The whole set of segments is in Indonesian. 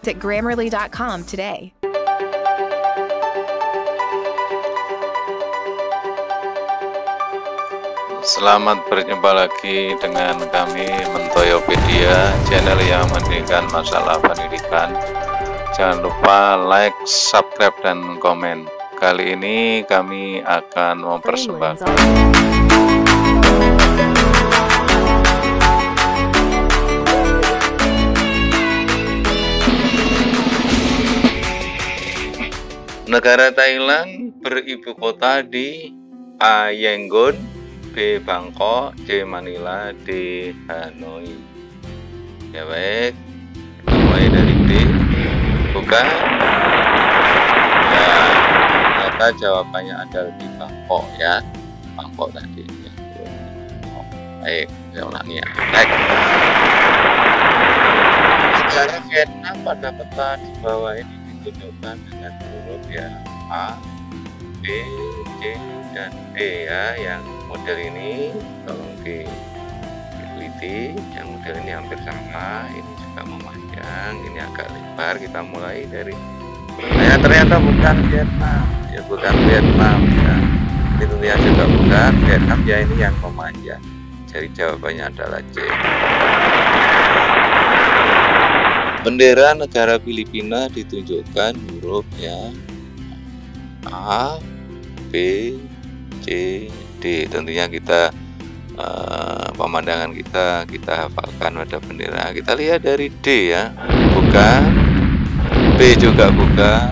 Visit Grammarly.com today. Selamat berjumpa lagi dengan kami Mentoyopedia, channel yang memberikan masalah pendidikan. Jangan lupa like, subscribe, dan komen. Kali ini kami akan mempersembahkan negara Thailand beribu kota di A. Yangon, B. Bangkok, C. Manila, D. Hanoi. Ya baik, kita mulai dari D. Bukan? Ya, ternyata jawabannya adalah di Bangkok ya. Bangkok tadi ya. Baik, saya ulangi ya. Baik. Negara Vietnam pada peta di bawah ini ditunjukkan dengan huruf ya A, B, C, dan D ya. Yang model ini tolong diteliti, yang model ini hampir sama, ini juga memanjang, ini agak lebar. Kita mulai dari ternyata bukan Vietnam ya, bukan Vietnam ya, ini tentunya juga bukan Vietnam ya, ini yang memanjang. Jadi jawabannya adalah C. Bendera negara Filipina ditunjukkan huruf ya A, B, C, D. Tentunya kita pemandangan kita hafalkan pada bendera. Kita lihat dari D ya, bukan, B juga bukan,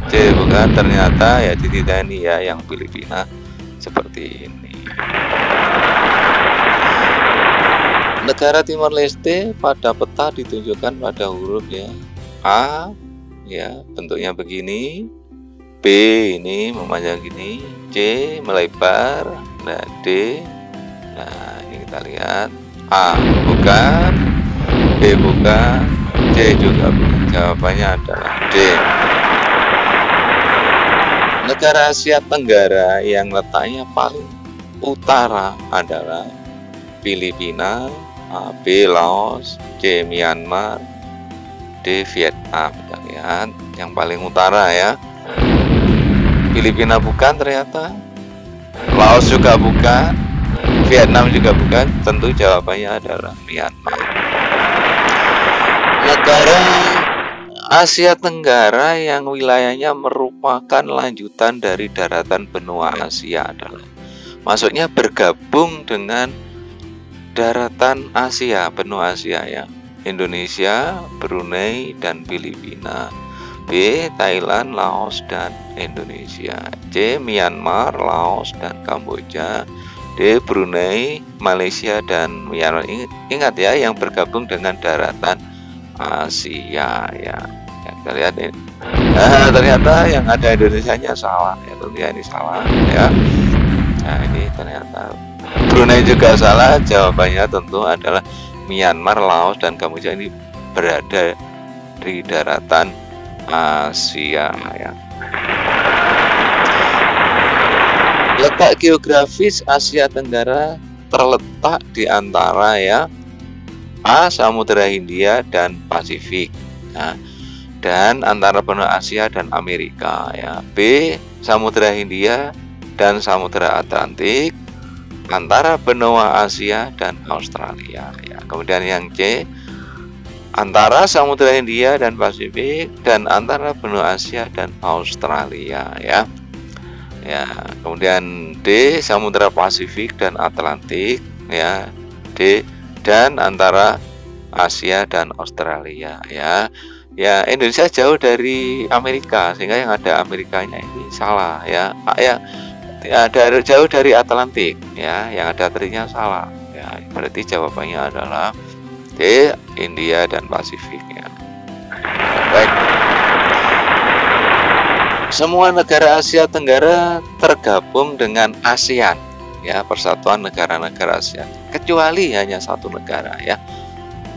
C bukan. Ternyata ya di titik ini ya yang Filipina seperti ini. Negara Timor Leste pada peta ditunjukkan pada huruf ya A ya, bentuknya begini, B ini memanjang gini, C melebar, nah D, nah ini kita lihat A bukan, B bukan, C juga bukan. Jawabannya adalah D. Negara Asia Tenggara yang letaknya paling utara adalah Filipina, A, B Laos, C Myanmar, D Vietnam. Kita lihat yang paling utara ya. Filipina bukan ternyata, Laos juga bukan, Vietnam juga bukan. Tentu jawabannya adalah Myanmar. Negara Asia Tenggara yang wilayahnya merupakan lanjutan dari daratan benua Asia adalah, maksudnya bergabung dengan daratan Asia, benua Asia ya. Indonesia, Brunei, dan Filipina. B. Thailand, Laos, dan Indonesia. C. Myanmar, Laos, dan Kamboja. D. Brunei, Malaysia, dan Myanmar. Ingat ya, yang bergabung dengan daratan Asia ya. Kita lihat ini. Ternyata yang ada Indonesianya salah ya, tentunya ini salah ya. Nah ini ternyata Brunei juga salah. Jawabannya tentu adalah Myanmar, Laos, dan Kamboja ini berada di daratan Asia ya. Letak geografis Asia Tenggara terletak di antara ya A. Samudra Hindia dan Pasifik ya, dan antara benua Asia dan Amerika ya. B. Samudra Hindia dan Samudra Atlantik, antara benua Asia dan Australia ya. Kemudian yang C, antara Samudra Hindia dan Pasifik dan antara benua Asia dan Australia ya. Ya, kemudian D, Samudra Pasifik dan Atlantik ya. D, dan antara Asia dan Australia ya. Ya, Indonesia jauh dari Amerika sehingga yang ada Amerikanya ini salah ya. Jauh dari Atlantik ya, yang ada Atlantiknya salah ya. Berarti jawabannya adalah D, India dan Pasifik ya. Baik. Semua negara Asia Tenggara tergabung dengan ASEAN ya, Persatuan Negara-Negara ASEAN, kecuali hanya satu negara ya,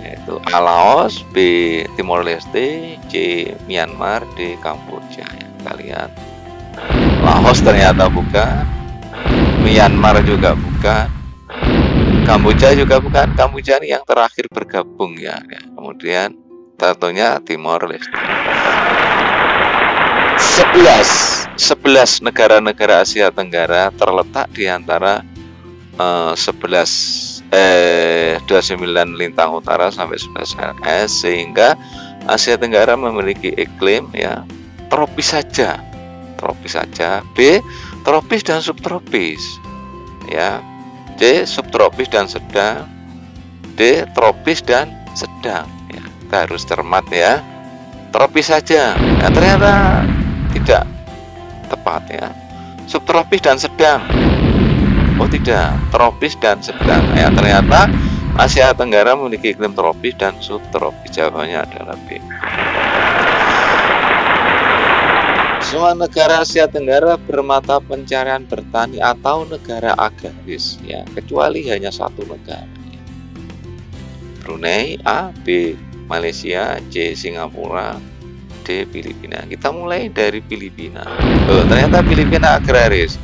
yaitu A. Laos, B. Timor Leste, C. Myanmar, D. Kamboja ya. Kita lihat Laos ternyata bukan, Myanmar juga bukan, Kamboja juga bukan. Kamboja ini yang terakhir bergabung ya. Kemudian Tentunya Timor Leste. 11 negara-negara Asia Tenggara terletak di antara 29 lintang utara sampai 11 LS, sehingga Asia Tenggara memiliki iklim ya tropis saja. B, tropis dan subtropis ya. C, subtropis dan sedang. D, tropis dan sedang ya. Kita harus cermat ya. Tropis saja ya, ternyata tidak tepat ya. Subtropis dan sedang, oh tidak, tropis dan sedang ya. Ternyata Asia Tenggara memiliki iklim tropis dan subtropis. Jawabannya adalah B. Semua negara Asia Tenggara bermata pencarian bertani atau negara agraris ya, kecuali hanya satu negara. Brunei, A, B, Malaysia, C, Singapura, D, Filipina. Kita mulai dari Filipina. Oh, ternyata Filipina agraris.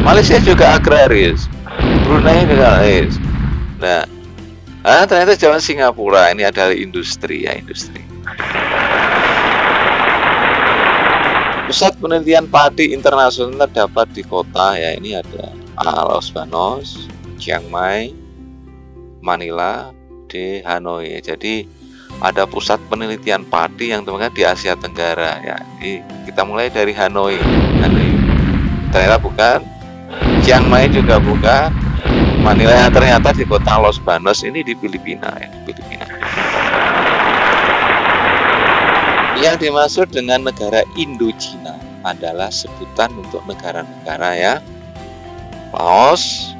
Malaysia juga agraris. Brunei juga agraris. Nah, ternyata jawaban Singapura. Ini adalah industri ya, industri. Pusat penelitian padi internasional terdapat di kota ya, ini ada A, Los Banos, Chiang Mai, Manila, D, Hanoi. Jadi ada pusat penelitian padi yang teman-teman di Asia Tenggara ya. Ini kita mulai dari Hanoi. Ternyata bukan. Chiang Mai juga bukan. Manila ternyata di kota Los Banos, ini di Filipina ya, di Filipina. Yang dimaksud dengan negara Indochina adalah sebutan untuk negara-negara ya. Laos,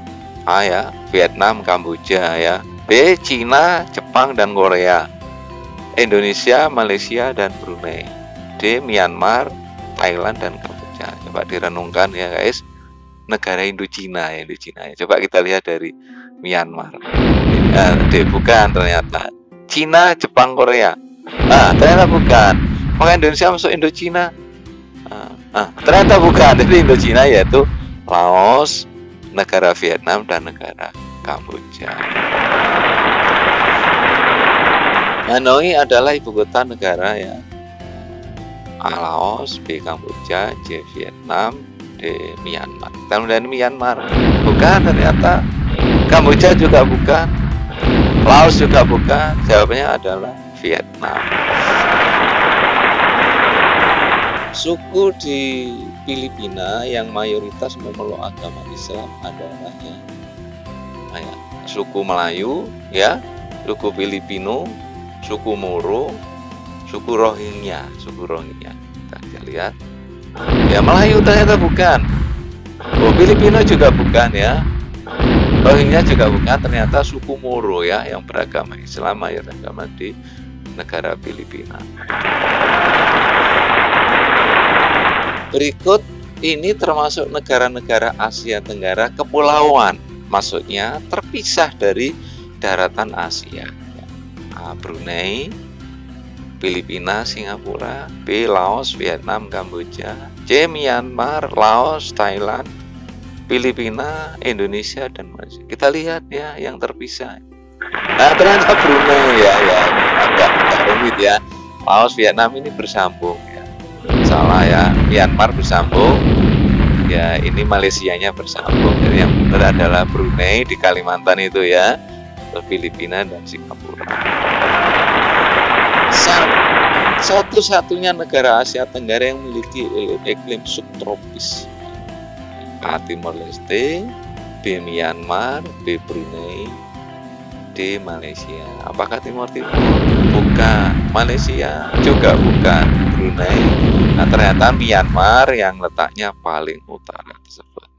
A ya, Vietnam, Kamboja ya. B, Cina, Jepang dan Korea. Indonesia, Malaysia dan Brunei. D, Myanmar, Thailand dan Kamboja. Coba direnungkan ya guys. Negara Indochina ya, Indochina ya. Coba kita lihat dari Myanmar. D, bukan ternyata. Cina, Jepang, Korea. Ternyata bukan. Maka Indonesia masuk Indochina. Ternyata bukan. Jadi Indochina yaitu Laos, negara Vietnam dan negara Kamboja. Hanoi adalah ibu kota negara ya. A, Laos, B, Kamboja, C, Vietnam, D, Myanmar. Kemudian Myanmar bukan ternyata. Kamboja juga bukan. Laos juga bukan. Jawabannya adalah Vietnam. Suku di Filipina yang mayoritas memeluk agama Islam adalah ya, suku Melayu ya, suku Filipino, suku Moro, suku Rohingya. Kita lihat ya, Melayu ternyata bukan. Oh, Filipino juga bukan ya. Rohingya juga bukan, ternyata suku Moro ya, yang beragama Islam, mayoritas agama di negara Filipina. Berikut ini termasuk negara-negara Asia Tenggara kepulauan, maksudnya terpisah dari daratan Asia. A, Brunei, Filipina, Singapura. B, Laos, Vietnam, Kamboja. C, Myanmar, Laos, Thailand, Filipina, Indonesia dan Malaysia. Kita lihat ya yang terpisah. Ternyata Brunei ya, agak rumit ya. Laos, Vietnam ini bersambung. Salah ya, Myanmar bersambung ya, ini Malaysianya bersambung. Jadi yang benar adalah Brunei di Kalimantan itu ya, Filipina dan Singapura. Satu-satunya negara Asia Tenggara yang memiliki iklim subtropis. A, Timor Leste, B, Myanmar, B, Brunei, D, Malaysia. Apakah Timor? Bukan. Malaysia juga bukan. Brunei. Ternyata Myanmar yang letaknya paling utara tersebut.